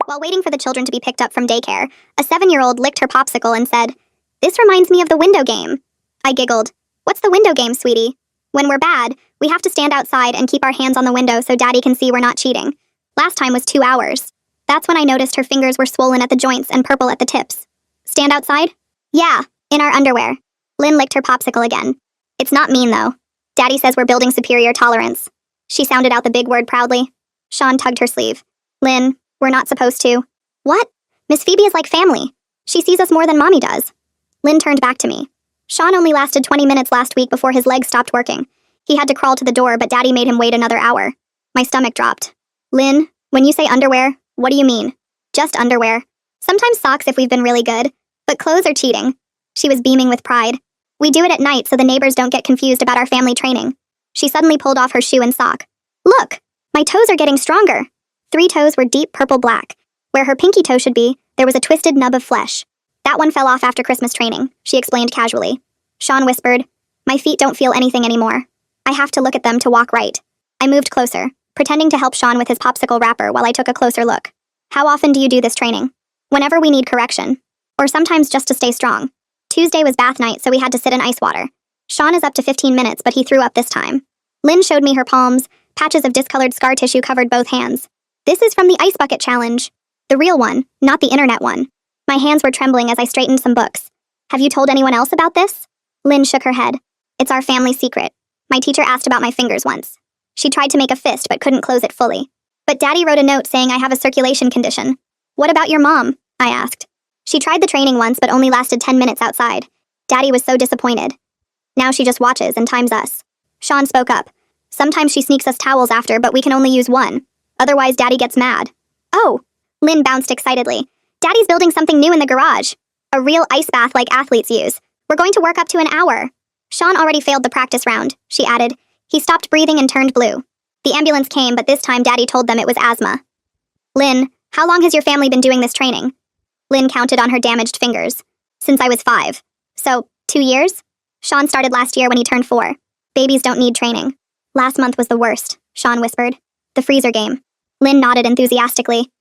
While waiting for the children to be picked up from daycare, a 7-year-old licked her popsicle and said, "This reminds me of the window game." I giggled. "What's the window game, sweetie?" "When we're bad, we have to stand outside and keep our hands on the window so Daddy can see we're not cheating. Last time was 2 hours. That's when I noticed her fingers were swollen at the joints and purple at the tips. Stand outside? Yeah, in our underwear. Lynn licked her popsicle again. It's not mean, though. Daddy says we're building superior tolerance. She sounded out the big word proudly. Sean tugged her sleeve. Lynn, we're not supposed to. What? Miss Phoebe is like family. She sees us more than Mommy does. Lynn turned back to me. Sean only lasted 20 minutes last week before his legs stopped working. He had to crawl to the door, but Daddy made him wait another hour. My stomach dropped. Lynn, when you say underwear, what do you mean? Just underwear. Sometimes socks if we've been really good, but clothes are cheating. She was beaming with pride. We do it at night so the neighbors don't get confused about our family training. She suddenly pulled off her shoe and sock. Look, my toes are getting stronger. 3 toes were deep purple black. Where her pinky toe should be, there was a twisted nub of flesh. That one fell off after Christmas training, she explained casually. Sean whispered, "My feet don't feel anything anymore. I have to look at them to walk right." I moved closer, pretending to help Sean with his popsicle wrapper while I took a closer look. How often do you do this training? Whenever we need correction. Or sometimes just to stay strong. Tuesday was bath night, so we had to sit in ice water. Sean is up to 15 minutes, but he threw up this time. Lynn showed me her palms. Patches of discolored scar tissue covered both hands. This is from the ice bucket challenge. The real one, not the internet one. My hands were trembling as I straightened some books. Have you told anyone else about this? Lynn shook her head. It's our family secret. My teacher asked about my fingers once. She tried to make a fist but couldn't close it fully. But Daddy wrote a note saying I have a circulation condition. What about your mom? I asked. She tried the training once but only lasted 10 minutes outside. Daddy was so disappointed. Now she just watches and times us. Sean spoke up. Sometimes she sneaks us towels after, but we can only use one. Otherwise, Daddy gets mad. Oh! Lynn bounced excitedly. Daddy's building something new in the garage. A real ice bath like athletes use. We're going to work up to an hour. Sean already failed the practice round, she added. He stopped breathing and turned blue. The ambulance came, but this time Daddy told them it was asthma. Lynn, how long has your family been doing this training? Lynn counted on her damaged fingers. Since I was 5. So, 2 years? Sean started last year when he turned 4. Babies don't need training. Last month was the worst, Sean whispered. The freezer game. Lynn nodded enthusiastically.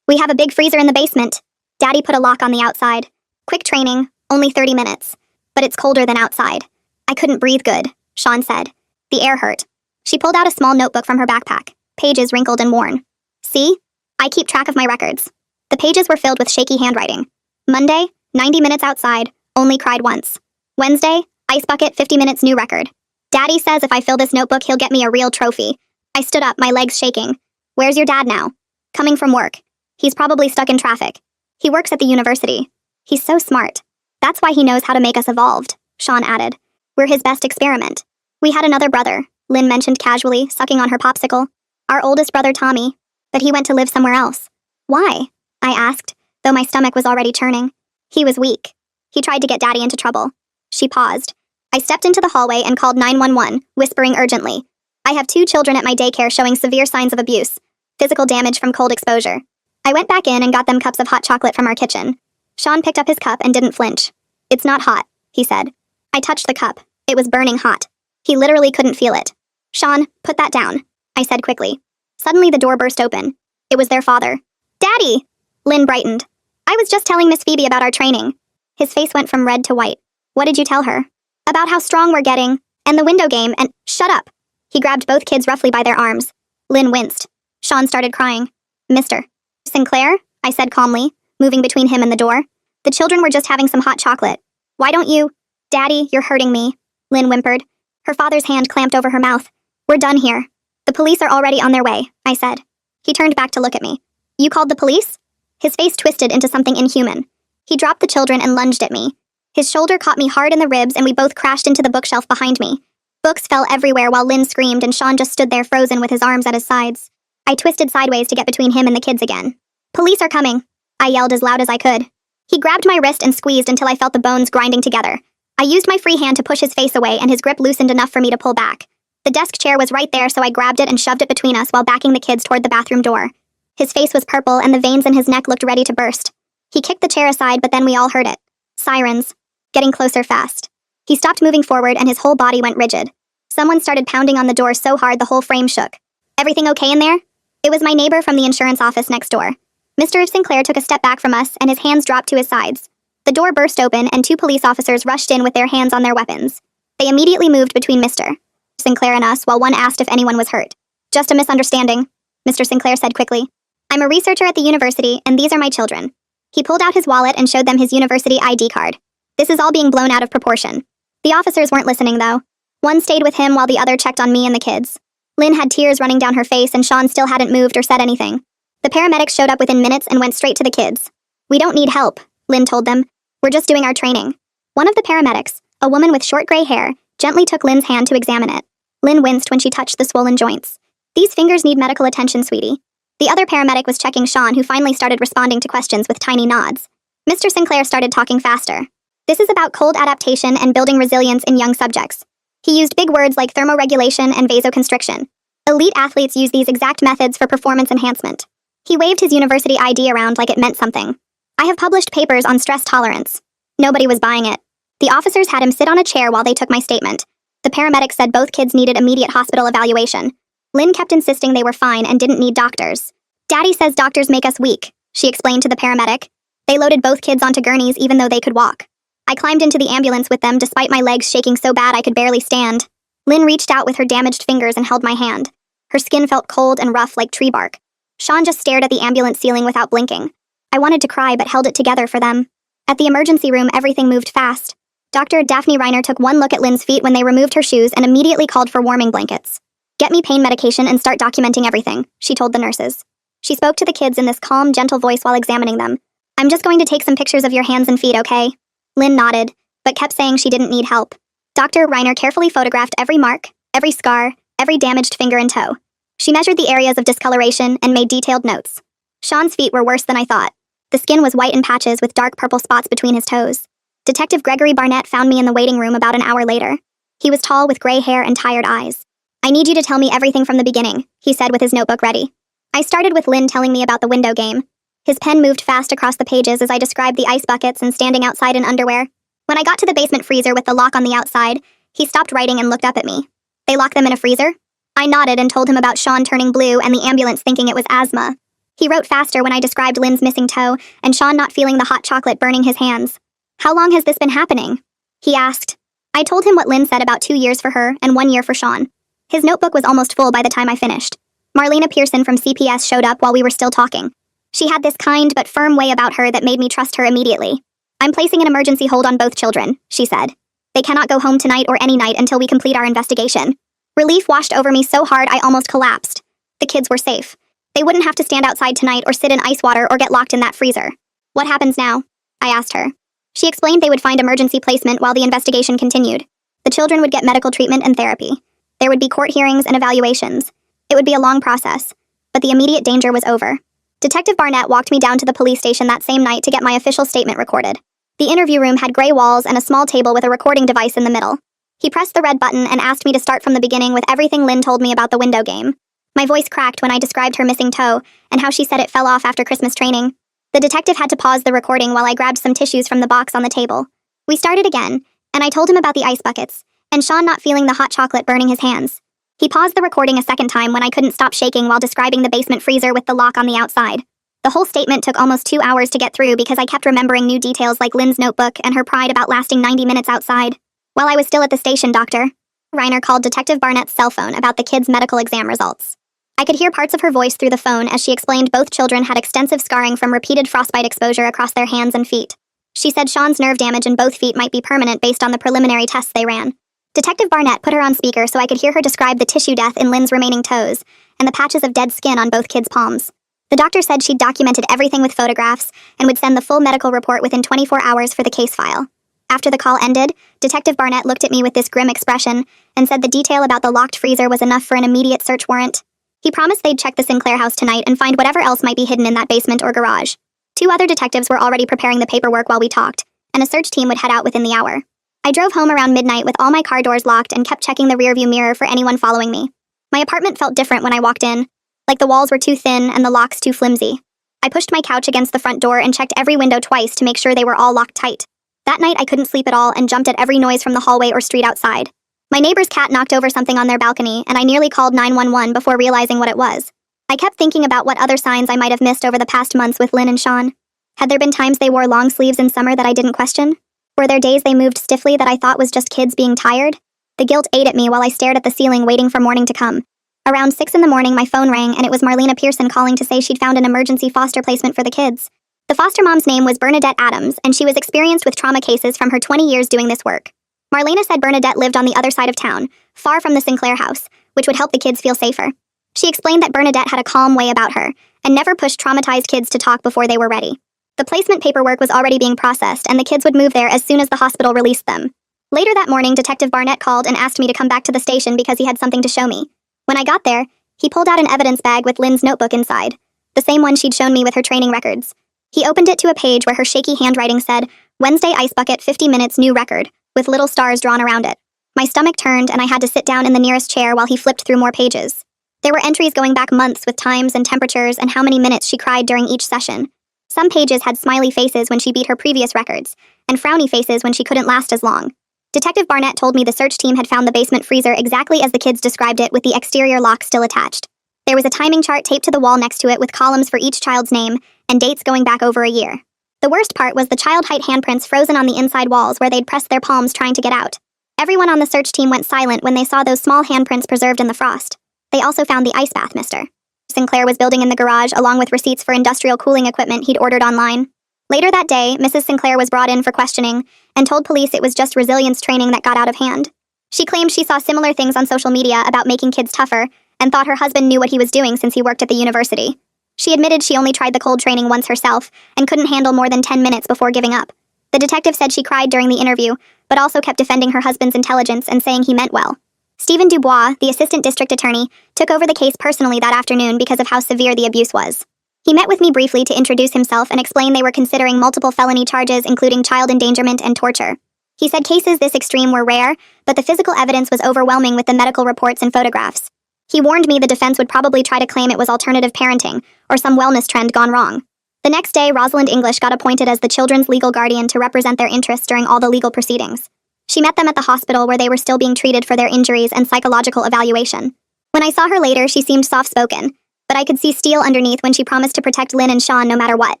We have a big freezer in the basement. Daddy put a lock on the outside. Quick training, only 30 minutes. But it's colder than outside. I couldn't breathe good, Sean said. The air hurt. She pulled out a small notebook from her backpack, pages wrinkled and worn. See? I keep track of my records. The pages were filled with shaky handwriting. Monday, 90 minutes outside, only cried once. Wednesday, ice bucket, 50 minutes new record. Daddy says if I fill this notebook, he'll get me a real trophy. I stood up, my legs shaking. Where's your dad now? Coming from work. He's probably stuck in traffic. He works at the university. He's so smart. That's why he knows how to make us evolved, Sean added. We're his best experiment. We had another brother, Lynn mentioned casually, sucking on her popsicle. Our oldest brother, Tommy. But he went to live somewhere else. Why? I asked, though my stomach was already churning. He was weak. He tried to get Daddy into trouble. She paused. I stepped into the hallway and called 911, whispering urgently. I have 2 children at my daycare showing severe signs of abuse. Physical damage from cold exposure. I went back in and got them cups of hot chocolate from our kitchen. Sean picked up his cup and didn't flinch. It's not hot, he said. I touched the cup. It was burning hot. He literally couldn't feel it. Sean, put that down, I said quickly. Suddenly the door burst open. It was their father. Daddy! Lynn brightened. I was just telling Miss Phoebe about our training. His face went from red to white. What did you tell her? About how strong we're getting, and the window game, and— Shut up! He grabbed both kids roughly by their arms. Lynn winced. Sean started crying. Mr. Sinclair, I said calmly, moving between him and the door. The children were just having some hot chocolate. Why don't you— Daddy, you're hurting me, Lynn whimpered. Her father's hand clamped over her mouth. We're done here. The police are already on their way, I said. He turned back to look at me. You called the police? His face twisted into something inhuman. He dropped the children and lunged at me. His shoulder caught me hard in the ribs and we both crashed into the bookshelf behind me. Books fell everywhere while Lynn screamed and Sean just stood there frozen with his arms at his sides. I twisted sideways to get between him and the kids again. Police are coming, I yelled as loud as I could. He grabbed my wrist and squeezed until I felt the bones grinding together. I used my free hand to push his face away and his grip loosened enough for me to pull back. The desk chair was right there, so I grabbed it and shoved it between us while backing the kids toward the bathroom door. His face was purple and the veins in his neck looked ready to burst. He kicked the chair aside, but then we all heard it. Sirens. Getting closer fast. He stopped moving forward and his whole body went rigid. Someone started pounding on the door so hard the whole frame shook. Everything okay in there? It was my neighbor from the insurance office next door. Mr. Sinclair took a step back from us, and his hands dropped to his sides. The door burst open, and 2 police officers rushed in with their hands on their weapons. They immediately moved between Mr. Sinclair and us while one asked if anyone was hurt. "Just a misunderstanding," Mr. Sinclair said quickly. "I'm a researcher at the university, and these are my children." He pulled out his wallet and showed them his university ID card. This is all being blown out of proportion. The officers weren't listening, though. One stayed with him while the other checked on me and the kids. Lynn had tears running down her face, and Sean still hadn't moved or said anything. The paramedics showed up within minutes and went straight to the kids. "We don't need help," Lynn told them. "We're just doing our training." One of the paramedics, a woman with short gray hair, gently took Lynn's hand to examine it. Lynn winced when she touched the swollen joints. "These fingers need medical attention, sweetie." The other paramedic was checking Sean, who finally started responding to questions with tiny nods. Mr. Sinclair started talking faster. "This is about cold adaptation and building resilience in young subjects." He used big words like thermoregulation and vasoconstriction. Elite athletes use these exact methods for performance enhancement. He waved his university ID around like it meant something. "I have published papers on stress tolerance." Nobody was buying it. The officers had him sit on a chair while they took my statement. The paramedics said both kids needed immediate hospital evaluation. Lynn kept insisting they were fine and didn't need doctors. "Daddy says doctors make us weak," she explained to the paramedic. They loaded both kids onto gurneys even though they could walk. I climbed into the ambulance with them despite my legs shaking so bad I could barely stand. Lynn reached out with her damaged fingers and held my hand. Her skin felt cold and rough like tree bark. Sean just stared at the ambulance ceiling without blinking. I wanted to cry but held it together for them. At the emergency room, everything moved fast. Dr. Daphne Reiner took one look at Lynn's feet when they removed her shoes and immediately called for warming blankets. "Get me pain medication and start documenting everything," she told the nurses. She spoke to the kids in this calm, gentle voice while examining them. "I'm just going to take some pictures of your hands and feet, okay?" Lynn nodded, but kept saying she didn't need help. Dr. Reiner carefully photographed every mark, every scar, every damaged finger and toe. She measured the areas of discoloration and made detailed notes. Sean's feet were worse than I thought. The skin was white in patches with dark purple spots between his toes. Detective Gregory Barnett found me in the waiting room about an hour later. He was tall with gray hair and tired eyes. "I need you to tell me everything from the beginning," he said with his notebook ready. I started with Lynn telling me about the window game. His pen moved fast across the pages as I described the ice buckets and standing outside in underwear. When I got to the basement freezer with the lock on the outside, he stopped writing and looked up at me. "They lock them in a freezer?" I nodded and told him about Sean turning blue and the ambulance thinking it was asthma. He wrote faster when I described Lynn's missing toe and Sean not feeling the hot chocolate burning his hands. "How long has this been happening?" he asked. I told him what Lynn said about 2 years for her and 1 year for Sean. His notebook was almost full by the time I finished. Marlena Pearson from CPS showed up while we were still talking. She had this kind but firm way about her that made me trust her immediately. "I'm placing an emergency hold on both children," she said. "They cannot go home tonight or any night until we complete our investigation." Relief washed over me so hard I almost collapsed. The kids were safe. They wouldn't have to stand outside tonight or sit in ice water or get locked in that freezer. "What happens now?" I asked her. She explained they would find emergency placement while the investigation continued. The children would get medical treatment and therapy. There would be court hearings and evaluations. It would be a long process, but the immediate danger was over. Detective Barnett walked me down to the police station that same night to get my official statement recorded. The interview room had gray walls and a small table with a recording device in the middle. He pressed the red button and asked me to start from the beginning with everything Lynn told me about the window game. My voice cracked when I described her missing toe and how she said it fell off after Christmas training. The detective had to pause the recording while I grabbed some tissues from the box on the table. We started again, and I told him about the ice buckets, and Sean not feeling the hot chocolate burning his hands. He paused the recording a second time when I couldn't stop shaking while describing the basement freezer with the lock on the outside. The whole statement took almost 2 hours to get through because I kept remembering new details like Lynn's notebook and her pride about lasting 90 minutes outside. While I was still at the station, Dr. Reiner called Detective Barnett's cell phone about the kids' medical exam results. I could hear parts of her voice through the phone as she explained both children had extensive scarring from repeated frostbite exposure across their hands and feet. She said Sean's nerve damage in both feet might be permanent based on the preliminary tests they ran. Detective Barnett put her on speaker so I could hear her describe the tissue death in Lynn's remaining toes and the patches of dead skin on both kids' palms. The doctor said she'd documented everything with photographs and would send the full medical report within 24 hours for the case file. After the call ended, Detective Barnett looked at me with this grim expression and said the detail about the locked freezer was enough for an immediate search warrant. He promised they'd check the Sinclair house tonight and find whatever else might be hidden in that basement or garage. 2 other detectives were already preparing the paperwork while we talked, and a search team would head out within the hour. I drove home around midnight with all my car doors locked and kept checking the rearview mirror for anyone following me. My apartment felt different when I walked in, like the walls were too thin and the locks too flimsy. I pushed my couch against the front door and checked every window twice to make sure they were all locked tight. That night I couldn't sleep at all and jumped at every noise from the hallway or street outside. My neighbor's cat knocked over something on their balcony, and I nearly called 911 before realizing what it was. I kept thinking about what other signs I might have missed over the past months with Lynn and Sean. Had there been times they wore long sleeves in summer that I didn't question? Were there days they moved stiffly that I thought was just kids being tired? The guilt ate at me while I stared at the ceiling waiting for morning to come. Around 6 in the morning, my phone rang, and it was Marlena Pearson calling to say she'd found an emergency foster placement for the kids. The foster mom's name was Bernadette Adams, and she was experienced with trauma cases from her 20 years doing this work. Marlena said Bernadette lived on the other side of town, far from the Sinclair house, which would help the kids feel safer. She explained that Bernadette had a calm way about her, and never pushed traumatized kids to talk before they were ready. The placement paperwork was already being processed, and the kids would move there as soon as the hospital released them. Later that morning, Detective Barnett called and asked me to come back to the station because he had something to show me. When I got there, he pulled out an evidence bag with Lynn's notebook inside, the same one she'd shown me with her training records. He opened it to a page where her shaky handwriting said, "Wednesday Ice Bucket 50 minutes new record," with little stars drawn around it. My stomach turned and I had to sit down in the nearest chair while he flipped through more pages. There were entries going back months with times and temperatures and how many minutes she cried during each session. Some pages had smiley faces when she beat her previous records, and frowny faces when she couldn't last as long. Detective Barnett told me the search team had found the basement freezer exactly as the kids described it, with the exterior lock still attached. There was a timing chart taped to the wall next to it with columns for each child's name and dates going back over a year. The worst part was the child height handprints frozen on the inside walls where they'd pressed their palms trying to get out. Everyone on the search team went silent when they saw those small handprints preserved in the frost. They also found the ice bath mister Sinclair was building in the garage, along with receipts for industrial cooling equipment he'd ordered online. Later that day, Mrs. Sinclair was brought in for questioning and told police it was just resilience training that got out of hand. She claimed she saw similar things on social media about making kids tougher and thought her husband knew what he was doing since he worked at the university. She admitted she only tried the cold training once herself and couldn't handle more than 10 minutes before giving up. The detective said she cried during the interview, but also kept defending her husband's intelligence and saying he meant well. Stephen Dubois, the assistant district attorney, took over the case personally that afternoon because of how severe the abuse was. He met with me briefly to introduce himself and explain they were considering multiple felony charges, including child endangerment and torture. He said cases this extreme were rare, but the physical evidence was overwhelming with the medical reports and photographs. He warned me the defense would probably try to claim it was alternative parenting, or some wellness trend gone wrong. The next day, Rosalind English got appointed as the children's legal guardian to represent their interests during all the legal proceedings. She met them at the hospital where they were still being treated for their injuries and psychological evaluation. When I saw her later, she seemed soft-spoken, but I could see steel underneath when she promised to protect Lynn and Sean no matter what.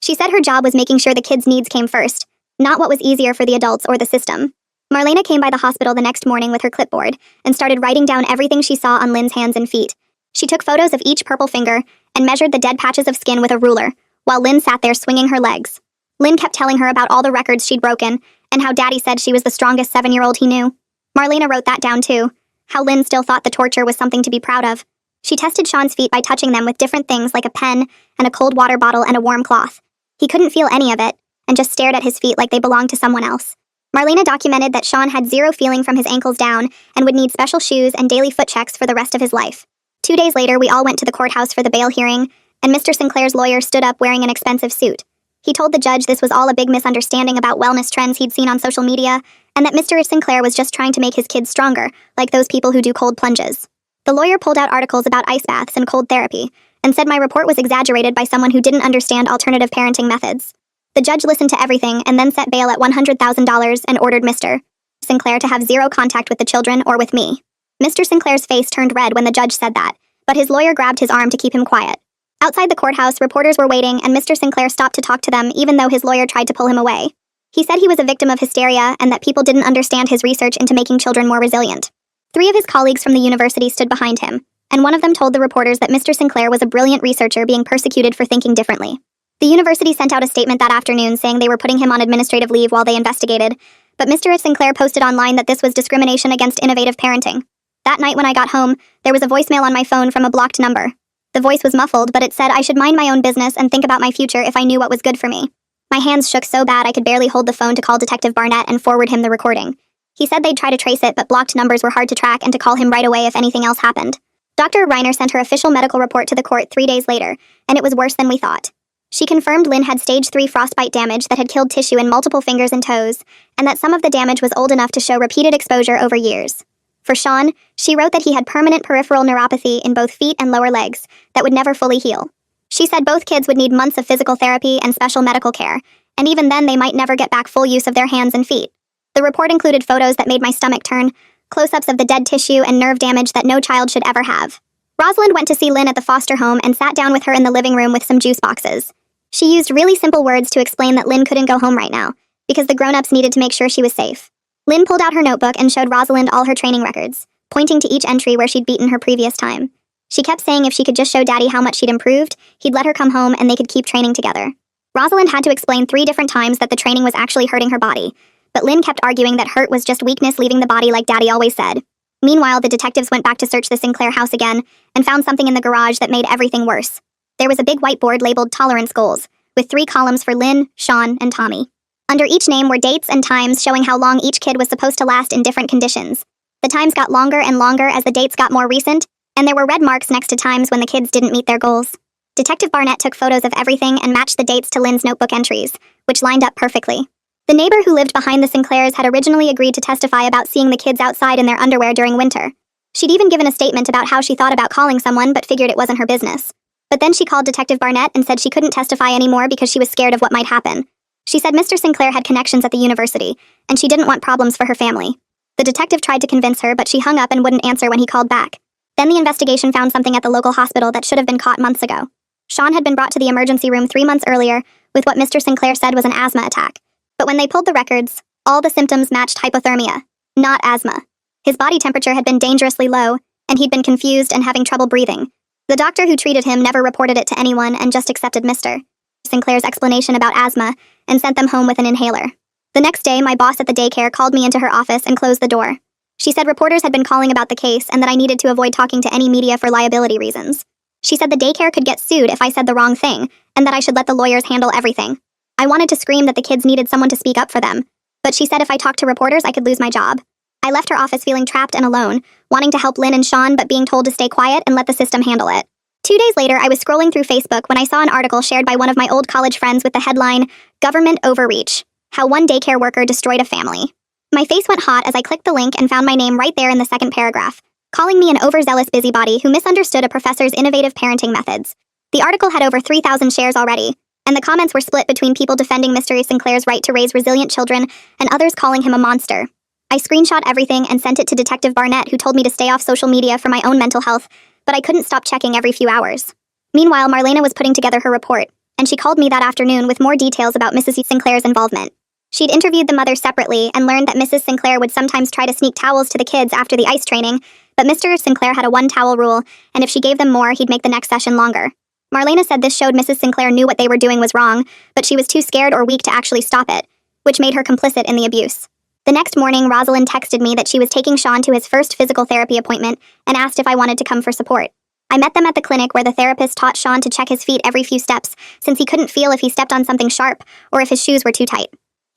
She said her job was making sure the kids' needs came first, not what was easier for the adults or the system. Marlena came by the hospital the next morning with her clipboard and started writing down everything she saw on Lynn's hands and feet. She took photos of each purple finger and measured the dead patches of skin with a ruler, while Lynn sat there swinging her legs. Lynn kept telling her about all the records she'd broken and how Daddy said she was the strongest 7-year-old he knew. Marlena wrote that down too, how Lynn still thought the torture was something to be proud of. She tested Sean's feet by touching them with different things like a pen and a cold water bottle and a warm cloth. He couldn't feel any of it and just stared at his feet like they belonged to someone else. Marlena documented that Sean had zero feeling from his ankles down and would need special shoes and daily foot checks for the rest of his life. 2 days later, we all went to the courthouse for the bail hearing, and Mr. Sinclair's lawyer stood up wearing an expensive suit. He told the judge this was all a big misunderstanding about wellness trends he'd seen on social media, and that Mr. Sinclair was just trying to make his kids stronger, like those people who do cold plunges. The lawyer pulled out articles about ice baths and cold therapy, and said my report was exaggerated by someone who didn't understand alternative parenting methods. The judge listened to everything and then set bail at $100,000 and ordered Mr. Sinclair to have zero contact with the children or with me. Mr. Sinclair's face turned red when the judge said that, but his lawyer grabbed his arm to keep him quiet. Outside the courthouse, reporters were waiting, and Mr. Sinclair stopped to talk to them even though his lawyer tried to pull him away. He said he was a victim of hysteria and that people didn't understand his research into making children more resilient. 3 of his colleagues from the university stood behind him, and one of them told the reporters that Mr. Sinclair was a brilliant researcher being persecuted for thinking differently. The university sent out a statement that afternoon saying they were putting him on administrative leave while they investigated, but Mr. Sinclair posted online that this was discrimination against innovative parenting. That night when I got home, there was a voicemail on my phone from a blocked number. The voice was muffled, but it said I should mind my own business and think about my future if I knew what was good for me. My hands shook so bad I could barely hold the phone to call Detective Barnett and forward him the recording. He said they'd try to trace it, but blocked numbers were hard to track and to call him right away if anything else happened. Dr. Reiner sent her official medical report to the court 3 days later, and it was worse than we thought. She confirmed Lynn had stage 3 frostbite damage that had killed tissue in multiple fingers and toes, and that some of the damage was old enough to show repeated exposure over years. For Sean, she wrote that he had permanent peripheral neuropathy in both feet and lower legs that would never fully heal. She said both kids would need months of physical therapy and special medical care, and even then they might never get back full use of their hands and feet. The report included photos that made my stomach turn, close-ups of the dead tissue and nerve damage that no child should ever have. Rosalind went to see Lynn at the foster home and sat down with her in the living room with some juice boxes. She used really simple words to explain that Lynn couldn't go home right now, because the grown-ups needed to make sure she was safe. Lynn pulled out her notebook and showed Rosalind all her training records, pointing to each entry where she'd beaten her previous time. She kept saying if she could just show Daddy how much she'd improved, he'd let her come home and they could keep training together. Rosalind had to explain 3 different times that the training was actually hurting her body, but Lynn kept arguing that hurt was just weakness leaving the body like Daddy always said. Meanwhile, the detectives went back to search the Sinclair house again and found something in the garage that made everything worse. There was a big whiteboard labeled tolerance goals, with 3 columns for Lynn, Sean, and Tommy. Under each name were dates and times showing how long each kid was supposed to last in different conditions. The times got longer and longer as the dates got more recent, and there were red marks next to times when the kids didn't meet their goals. Detective Barnett took photos of everything and matched the dates to Lynn's notebook entries, which lined up perfectly. The neighbor who lived behind the Sinclairs had originally agreed to testify about seeing the kids outside in their underwear during winter. She'd even given a statement about how she thought about calling someone but figured it wasn't her business. But then she called Detective Barnett and said she couldn't testify anymore because she was scared of what might happen. She said Mr. Sinclair had connections at the university, and she didn't want problems for her family. The detective tried to convince her, but she hung up and wouldn't answer when he called back. Then the investigation found something at the local hospital that should have been caught months ago. Sean had been brought to the emergency room 3 months earlier with what Mr. Sinclair said was an asthma attack. But when they pulled the records, all the symptoms matched hypothermia, not asthma. His body temperature had been dangerously low, and he'd been confused and having trouble breathing. The doctor who treated him never reported it to anyone and just accepted Mr. Sinclair's explanation about asthma and sent them home with an inhaler. The next day, my boss at the daycare called me into her office and closed the door. She said reporters had been calling about the case and that I needed to avoid talking to any media for liability reasons. She said the daycare could get sued if I said the wrong thing, and that I should let the lawyers handle everything. I wanted to scream that the kids needed someone to speak up for them, but she said if I talked to reporters, I could lose my job. I left her office feeling trapped and alone, wanting to help Lynn and Sean but being told to stay quiet and let the system handle it. 2 days later, I was scrolling through Facebook when I saw an article shared by one of my old college friends with the headline, "Government Overreach: How One Daycare Worker Destroyed a Family." My face went hot as I clicked the link and found my name right there in the second paragraph, calling me an overzealous busybody who misunderstood a professor's innovative parenting methods. The article had over 3,000 shares already, and the comments were split between people defending Mr. Sinclair's right to raise resilient children and others calling him a monster. I screenshot everything and sent it to Detective Barnett, who told me to stay off social media for my own mental health, but I couldn't stop checking every few hours. Meanwhile, Marlena was putting together her report, and she called me that afternoon with more details about Mrs. Sinclair's involvement. She'd interviewed the mother separately and learned that Mrs. Sinclair would sometimes try to sneak towels to the kids after the ice training, but Mr. Sinclair had a 1-towel rule, and if she gave them more, he'd make the next session longer. Marlena said this showed Mrs. Sinclair knew what they were doing was wrong, but she was too scared or weak to actually stop it, which made her complicit in the abuse. The next morning, Rosalind texted me that she was taking Sean to his first physical therapy appointment and asked if I wanted to come for support. I met them at the clinic where the therapist taught Sean to check his feet every few steps since he couldn't feel if he stepped on something sharp or if his shoes were too tight.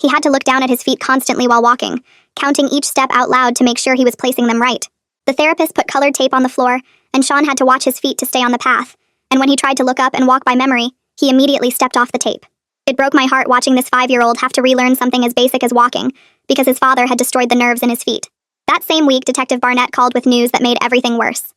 He had to look down at his feet constantly while walking, counting each step out loud to make sure he was placing them right. The therapist put colored tape on the floor, and Sean had to watch his feet to stay on the path, and when he tried to look up and walk by memory, he immediately stepped off the tape. It broke my heart watching this 5-year-old have to relearn something as basic as walking, because his father had destroyed the nerves in his feet. That same week, Detective Barnett called with news that made everything worse.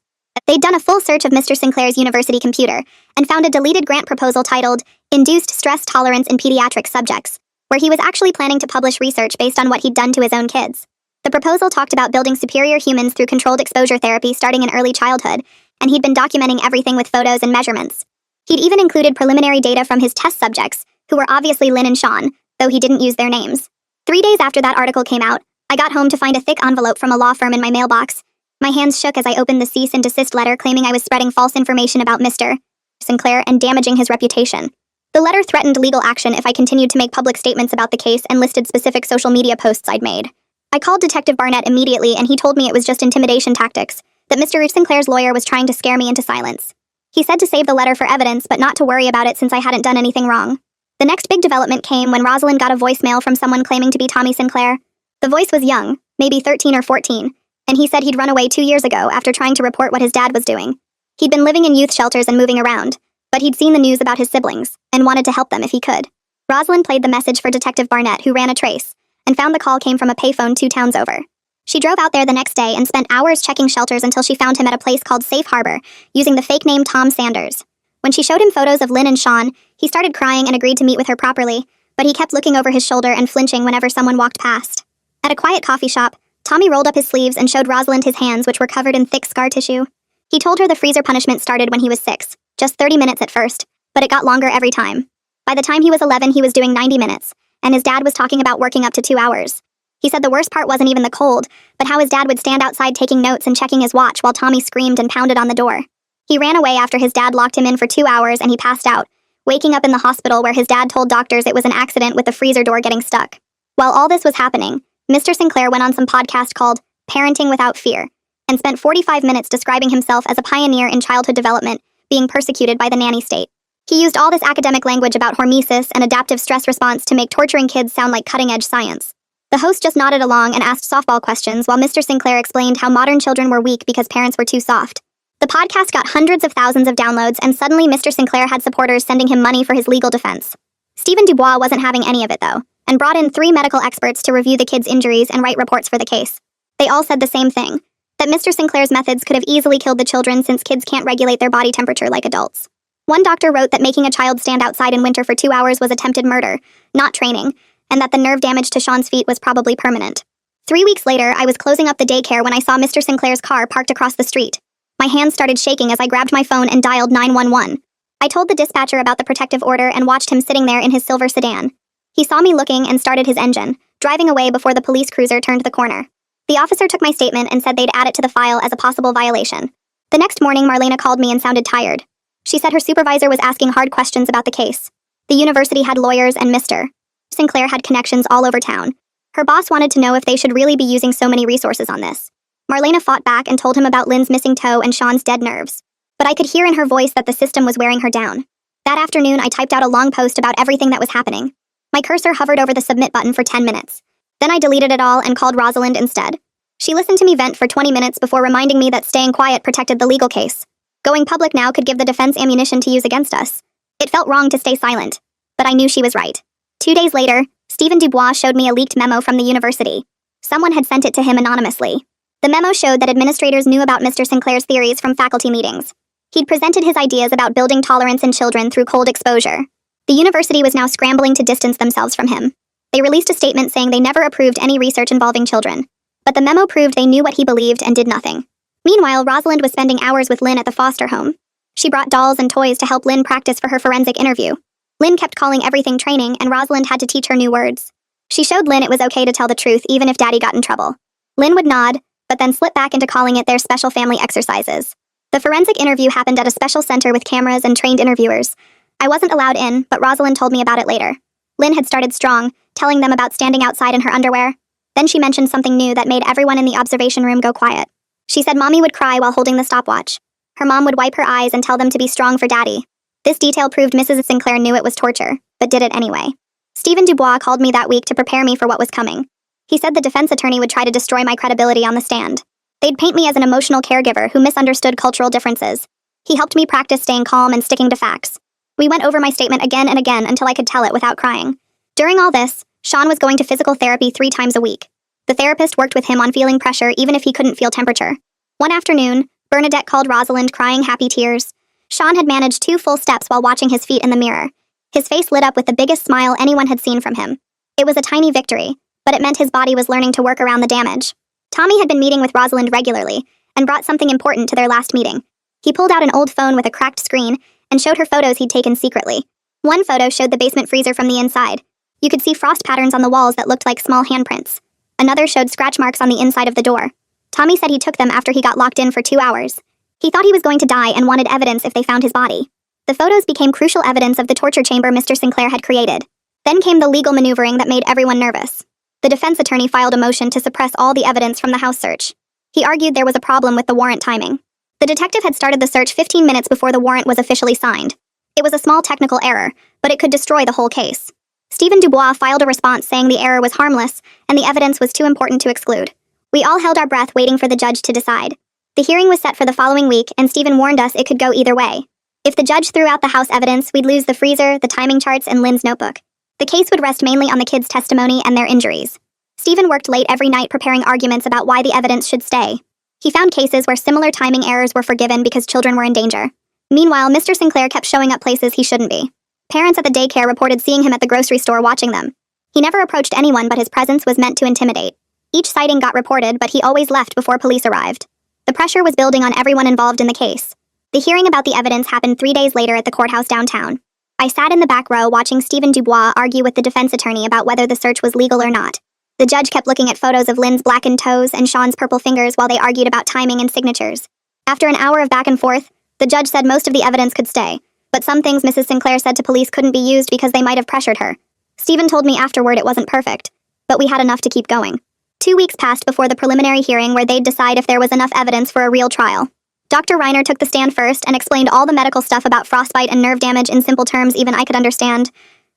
They'd done a full search of Mr. Sinclair's university computer and found a deleted grant proposal titled Induced Stress Tolerance in Pediatric Subjects, where he was actually planning to publish research based on what he'd done to his own kids. The proposal talked about building superior humans through controlled exposure therapy starting in early childhood, and he'd been documenting everything with photos and measurements. He'd even included preliminary data from his test subjects, who were obviously Lynn and Sean, though he didn't use their names. 3 days after that article came out, I got home to find a thick envelope from a law firm in my mailbox. My hands shook as I opened the cease and desist letter claiming I was spreading false information about Mr. Sinclair and damaging his reputation. The letter threatened legal action if I continued to make public statements about the case and listed specific social media posts I'd made. I called Detective Barnett immediately and he told me it was just intimidation tactics, that Mr. Sinclair's lawyer was trying to scare me into silence. He said to save the letter for evidence but not to worry about it since I hadn't done anything wrong. The next big development came when Rosalind got a voicemail from someone claiming to be Tommy Sinclair. The voice was young, maybe 13 or 14, and he said he'd run away 2 years ago after trying to report what his dad was doing. He'd been living in youth shelters and moving around, but he'd seen the news about his siblings and wanted to help them if he could. Rosalind played the message for Detective Barnett, who ran a trace, and found the call came from a payphone 2 towns over. She drove out there the next day and spent hours checking shelters until she found him at a place called Safe Harbor, using the fake name Tom Sanders. When she showed him photos of Lynn and Sean, he started crying and agreed to meet with her properly, but he kept looking over his shoulder and flinching whenever someone walked past. At a quiet coffee shop, Tommy rolled up his sleeves and showed Rosalind his hands, which were covered in thick scar tissue. He told her the freezer punishment started when he was 6, just 30 minutes at first, but it got longer every time. By the time he was 11, he was doing 90 minutes, and his dad was talking about working up to 2 hours. He said the worst part wasn't even the cold, but how his dad would stand outside taking notes and checking his watch while Tommy screamed and pounded on the door. He ran away after his dad locked him in for 2 hours and he passed out, waking up in the hospital where his dad told doctors it was an accident with the freezer door getting stuck. While all this was happening, Mr. Sinclair went on some podcast called Parenting Without Fear and spent 45 minutes describing himself as a pioneer in childhood development, being persecuted by the nanny state. He used all this academic language about hormesis and adaptive stress response to make torturing kids sound like cutting-edge science. The host just nodded along and asked softball questions while Mr. Sinclair explained how modern children were weak because parents were too soft. The podcast got hundreds of thousands of downloads, and suddenly Mr. Sinclair had supporters sending him money for his legal defense. Stephen Dubois wasn't having any of it, though, and brought in 3 medical experts to review the kids' injuries and write reports for the case. They all said the same thing, that Mr. Sinclair's methods could have easily killed the children since kids can't regulate their body temperature like adults. One doctor wrote that making a child stand outside in winter for 2 hours was attempted murder, not training, and that the nerve damage to Sean's feet was probably permanent. 3 weeks later, I was closing up the daycare when I saw Mr. Sinclair's car parked across the street. My hands started shaking as I grabbed my phone and dialed 911. I told the dispatcher about the protective order and watched him sitting there in his silver sedan. He saw me looking and started his engine, driving away before the police cruiser turned the corner. The officer took my statement and said they'd add it to the file as a possible violation. The next morning, Marlena called me and sounded tired. She said her supervisor was asking hard questions about the case. The university had lawyers and Mr. Sinclair had connections all over town. Her boss wanted to know if they should really be using so many resources on this. Marlena fought back and told him about Lynn's missing toe and Sean's dead nerves. But I could hear in her voice that the system was wearing her down. That afternoon, I typed out a long post about everything that was happening. My cursor hovered over the submit button for 10 minutes. Then I deleted it all and called Rosalind instead. She listened to me vent for 20 minutes before reminding me that staying quiet protected the legal case. Going public now could give the defense ammunition to use against us. It felt wrong to stay silent, but I knew she was right. 2 days later, Stephen Dubois showed me a leaked memo from the university. Someone had sent it to him anonymously. The memo showed that administrators knew about Mr. Sinclair's theories from faculty meetings. He'd presented his ideas about building tolerance in children through cold exposure. The university was now scrambling to distance themselves from him. They released a statement saying they never approved any research involving children. But the memo proved they knew what he believed and did nothing. Meanwhile, Rosalind was spending hours with Lynn at the foster home. She brought dolls and toys to help Lynn practice for her forensic interview. Lynn kept calling everything training, and Rosalind had to teach her new words. She showed Lynn it was okay to tell the truth even if Daddy got in trouble. Lynn would nod, but then slip back into calling it their special family exercises. The forensic interview happened at a special center with cameras and trained interviewers. I wasn't allowed in, but Rosalind told me about it later. Lynn had started strong, telling them about standing outside in her underwear. Then she mentioned something new that made everyone in the observation room go quiet. She said Mommy would cry while holding the stopwatch. Her mom would wipe her eyes and tell them to be strong for Daddy. This detail proved Mrs. Sinclair knew it was torture, but did it anyway. Stephen Dubois called me that week to prepare me for what was coming. He said the defense attorney would try to destroy my credibility on the stand. They'd paint me as an emotional caregiver who misunderstood cultural differences. He helped me practice staying calm and sticking to facts. We went over my statement again and again until I could tell it without crying. During all this, Sean was going to physical therapy 3 times a week. The therapist worked with him on feeling pressure even if he couldn't feel temperature. One afternoon, Bernadette called Rosalind crying happy tears. Sean had managed 2 full steps while watching his feet in the mirror. His face lit up with the biggest smile anyone had seen from him. It was a tiny victory, but it meant his body was learning to work around the damage. Tommy had been meeting with Rosalind regularly and brought something important to their last meeting. He pulled out an old phone with a cracked screen and showed her photos he'd taken secretly. One photo showed the basement freezer from the inside. You could see frost patterns on the walls that looked like small handprints. Another showed scratch marks on the inside of the door. Tommy said he took them after he got locked in for 2 hours. He thought he was going to die and wanted evidence if they found his body. The photos became crucial evidence of the torture chamber Mr. Sinclair had created. Then came the legal maneuvering that made everyone nervous. The defense attorney filed a motion to suppress all the evidence from the house search. He argued there was a problem with the warrant timing. The detective had started the search 15 minutes before the warrant was officially signed. It was a small technical error, but it could destroy the whole case. Stephen Dubois filed a response saying the error was harmless and the evidence was too important to exclude. We all held our breath waiting for the judge to decide. The hearing was set for the following week, and Stephen warned us it could go either way. If the judge threw out the house evidence, we'd lose the freezer, the timing charts, and Lynn's notebook. The case would rest mainly on the kids' testimony and their injuries. Stephen worked late every night preparing arguments about why the evidence should stay. He found cases where similar timing errors were forgiven because children were in danger. Meanwhile, Mr. Sinclair kept showing up places he shouldn't be. Parents at the daycare reported seeing him at the grocery store watching them. He never approached anyone, but his presence was meant to intimidate. Each sighting got reported, but he always left before police arrived. The pressure was building on everyone involved in the case. The hearing about the evidence happened 3 days later at the courthouse downtown. I sat in the back row watching Stephen Dubois argue with the defense attorney about whether the search was legal or not. The judge kept looking at photos of Lynn's blackened toes and Sean's purple fingers while they argued about timing and signatures. After an hour of back and forth, the judge said most of the evidence could stay, but some things Mrs. Sinclair said to police couldn't be used because they might have pressured her. Stephen told me afterward it wasn't perfect, but we had enough to keep going. 2 weeks passed before the preliminary hearing where they'd decide if there was enough evidence for a real trial. Dr. Reiner took the stand first and explained all the medical stuff about frostbite and nerve damage in simple terms even I could understand.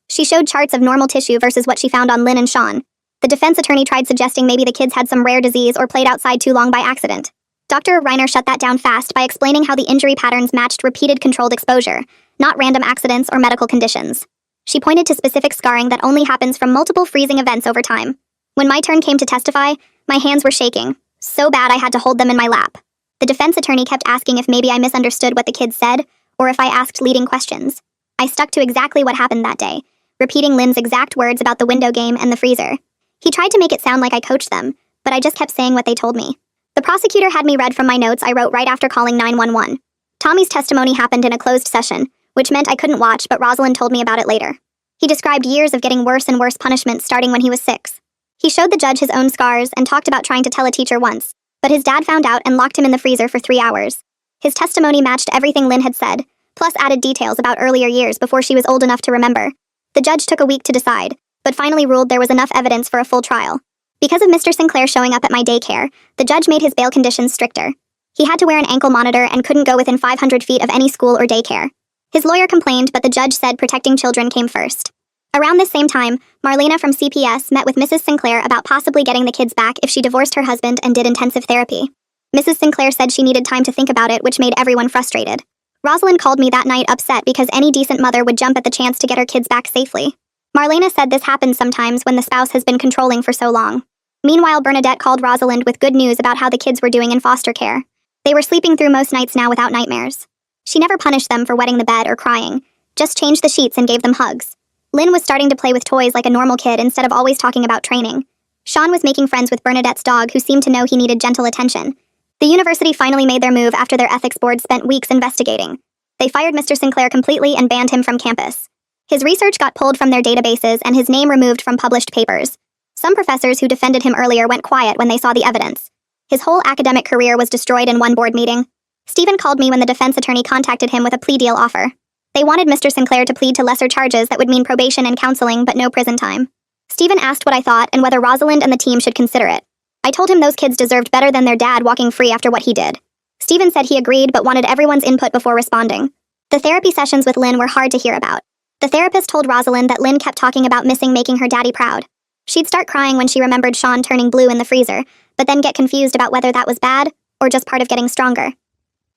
She showed charts of normal tissue versus what she found on Lynn and Sean. The defense attorney tried suggesting maybe the kids had some rare disease or played outside too long by accident. Dr. Reiner shut that down fast by explaining how the injury patterns matched repeated controlled exposure, not random accidents or medical conditions. She pointed to specific scarring that only happens from multiple freezing events over time. When my turn came to testify, my hands were shaking, so bad I had to hold them in my lap. The defense attorney kept asking if maybe I misunderstood what the kids said, or if I asked leading questions. I stuck to exactly what happened that day, repeating Lynn's exact words about the window game and the freezer. He tried to make it sound like I coached them, but I just kept saying what they told me. The prosecutor had me read from my notes I wrote right after calling 911. Tommy's testimony happened in a closed session, which meant I couldn't watch, but Rosalind told me about it later. He described years of getting worse and worse punishments starting when he was 6. He showed the judge his own scars and talked about trying to tell a teacher once, but his dad found out and locked him in the freezer for 3 hours. His testimony matched everything Lynn had said, plus added details about earlier years before she was old enough to remember. The judge took a week to decide, but finally ruled there was enough evidence for a full trial. Because of Mr. Sinclair showing up at my daycare, the judge made his bail conditions stricter. He had to wear an ankle monitor and couldn't go within 500 feet of any school or daycare. His lawyer complained, but the judge said protecting children came first. Around this same time, Marlena from CPS met with Mrs. Sinclair about possibly getting the kids back if she divorced her husband and did intensive therapy. Mrs. Sinclair said she needed time to think about it, which made everyone frustrated. Rosalind called me that night upset because any decent mother would jump at the chance to get her kids back safely. Marlena said this happens sometimes when the spouse has been controlling for so long. Meanwhile, Bernadette called Rosalind with good news about how the kids were doing in foster care. They were sleeping through most nights now without nightmares. She never punished them for wetting the bed or crying, just changed the sheets and gave them hugs. Lynn was starting to play with toys like a normal kid instead of always talking about training. Sean was making friends with Bernadette's dog, who seemed to know he needed gentle attention. The university finally made their move after their ethics board spent weeks investigating. They fired Mr. Sinclair completely and banned him from campus. His research got pulled from their databases and his name removed from published papers. Some professors who defended him earlier went quiet when they saw the evidence. His whole academic career was destroyed in one board meeting. Stephen called me when the defense attorney contacted him with a plea deal offer. They wanted Mr. Sinclair to plead to lesser charges that would mean probation and counseling but no prison time. Stephen asked what I thought and whether Rosalind and the team should consider it. I told him those kids deserved better than their dad walking free after what he did. Stephen said he agreed but wanted everyone's input before responding. The therapy sessions with Lynn were hard to hear about. The therapist told Rosalind that Lynn kept talking about missing making her daddy proud. She'd start crying when she remembered Sean turning blue in the freezer, but then get confused about whether that was bad or just part of getting stronger.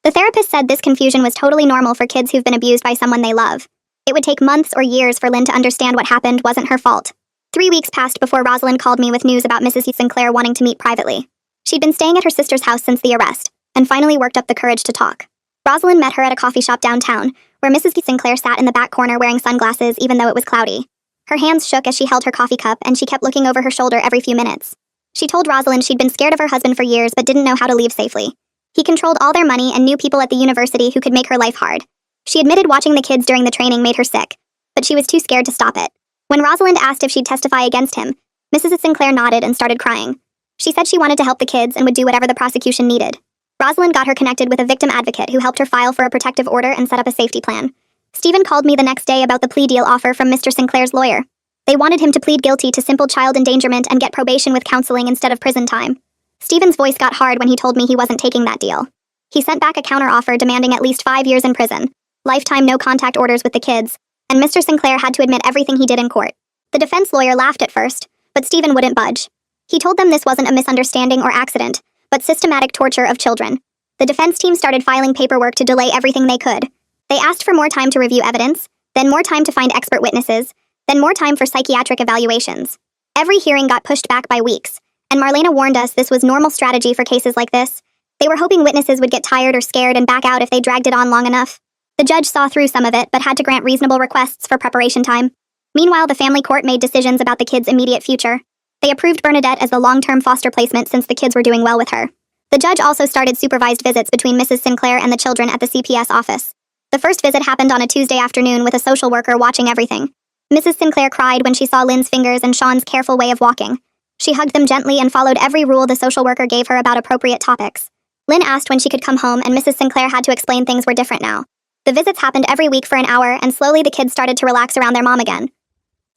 The therapist said this confusion was totally normal for kids who've been abused by someone they love. It would take months or years for Lynn to understand what happened wasn't her fault. 3 weeks passed before Rosalind called me with news about Mrs. Sinclair wanting to meet privately. She'd been staying at her sister's house since the arrest, and finally worked up the courage to talk. Rosalind met her at a coffee shop downtown, where Mrs. Sinclair sat in the back corner wearing sunglasses even though it was cloudy. Her hands shook as she held her coffee cup, and she kept looking over her shoulder every few minutes. She told Rosalind she'd been scared of her husband for years but didn't know how to leave safely. He controlled all their money and knew people at the university who could make her life hard. She admitted watching the kids during the training made her sick, but she was too scared to stop it. When Rosalind asked if she'd testify against him, Mrs. Sinclair nodded and started crying. She said she wanted to help the kids and would do whatever the prosecution needed. Rosalind got her connected with a victim advocate who helped her file for a protective order and set up a safety plan. Stephen called me the next day about the plea deal offer from Mr. Sinclair's lawyer. They wanted him to plead guilty to simple child endangerment and get probation with counseling instead of prison time. Stephen's voice got hard when he told me he wasn't taking that deal. He sent back a counteroffer demanding at least 5 years in prison, lifetime no-contact orders with the kids, and Mr. Sinclair had to admit everything he did in court. The defense lawyer laughed at first, but Stephen wouldn't budge. He told them this wasn't a misunderstanding or accident, but systematic torture of children. The defense team started filing paperwork to delay everything they could. They asked for more time to review evidence, then more time to find expert witnesses, then more time for psychiatric evaluations. Every hearing got pushed back by weeks, and Marlena warned us this was normal strategy for cases like this. They were hoping witnesses would get tired or scared and back out if they dragged it on long enough. The judge saw through some of it but had to grant reasonable requests for preparation time. Meanwhile, the family court made decisions about the kids' immediate future. They approved Bernadette as the long-term foster placement since the kids were doing well with her. The judge also started supervised visits between Mrs. Sinclair and the children at the CPS office. The first visit happened on a Tuesday afternoon with a social worker watching everything. Mrs. Sinclair cried when she saw Lynn's fingers and Sean's careful way of walking. She hugged them gently and followed every rule the social worker gave her about appropriate topics. Lynn asked when she could come home, and Mrs. Sinclair had to explain things were different now. The visits happened every week for an hour, and slowly the kids started to relax around their mom again.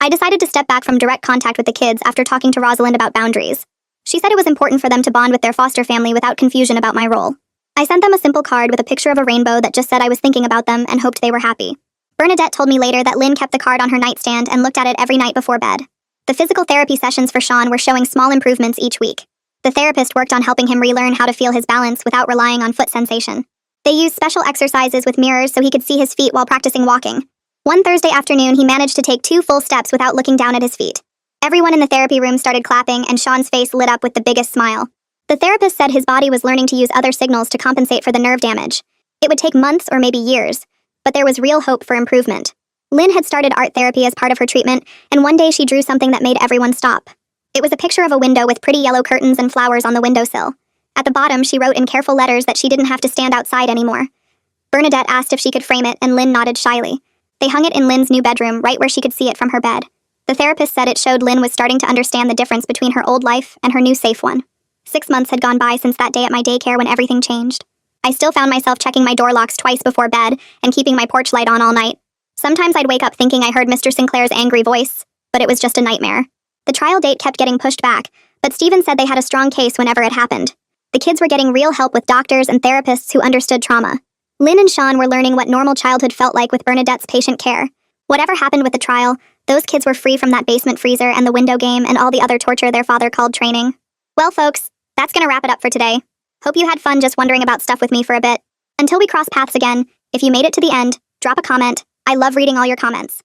I decided to step back from direct contact with the kids after talking to Rosalind about boundaries. She said it was important for them to bond with their foster family without confusion about my role. I sent them a simple card with a picture of a rainbow that just said I was thinking about them and hoped they were happy. Bernadette told me later that Lynn kept the card on her nightstand and looked at it every night before bed. The physical therapy sessions for Sean were showing small improvements each week. The therapist worked on helping him relearn how to feel his balance without relying on foot sensation. They used special exercises with mirrors so he could see his feet while practicing walking. One Thursday afternoon, he managed to take 2 full steps without looking down at his feet. Everyone in the therapy room started clapping, and Sean's face lit up with the biggest smile. The therapist said his body was learning to use other signals to compensate for the nerve damage. It would take months or maybe years, but there was real hope for improvement. Lynn had started art therapy as part of her treatment, and one day she drew something that made everyone stop. It was a picture of a window with pretty yellow curtains and flowers on the windowsill. At the bottom, she wrote in careful letters that she didn't have to stand outside anymore. Bernadette asked if she could frame it, and Lynn nodded shyly. They hung it in Lynn's new bedroom, right where she could see it from her bed. The therapist said it showed Lynn was starting to understand the difference between her old life and her new safe one. 6 months had gone by since that day at my daycare when everything changed. I still found myself checking my door locks twice before bed and keeping my porch light on all night. Sometimes I'd wake up thinking I heard Mr. Sinclair's angry voice, but it was just a nightmare. The trial date kept getting pushed back, but Stephen said they had a strong case whenever it happened. The kids were getting real help with doctors and therapists who understood trauma. Lynn and Sean were learning what normal childhood felt like with Bernadette's patient care. Whatever happened with the trial, those kids were free from that basement freezer and the window game and all the other torture their father called training. Well, folks, that's gonna wrap it up for today. Hope you had fun just wondering about stuff with me for a bit. Until we cross paths again, if you made it to the end, drop a comment. I love reading all your comments.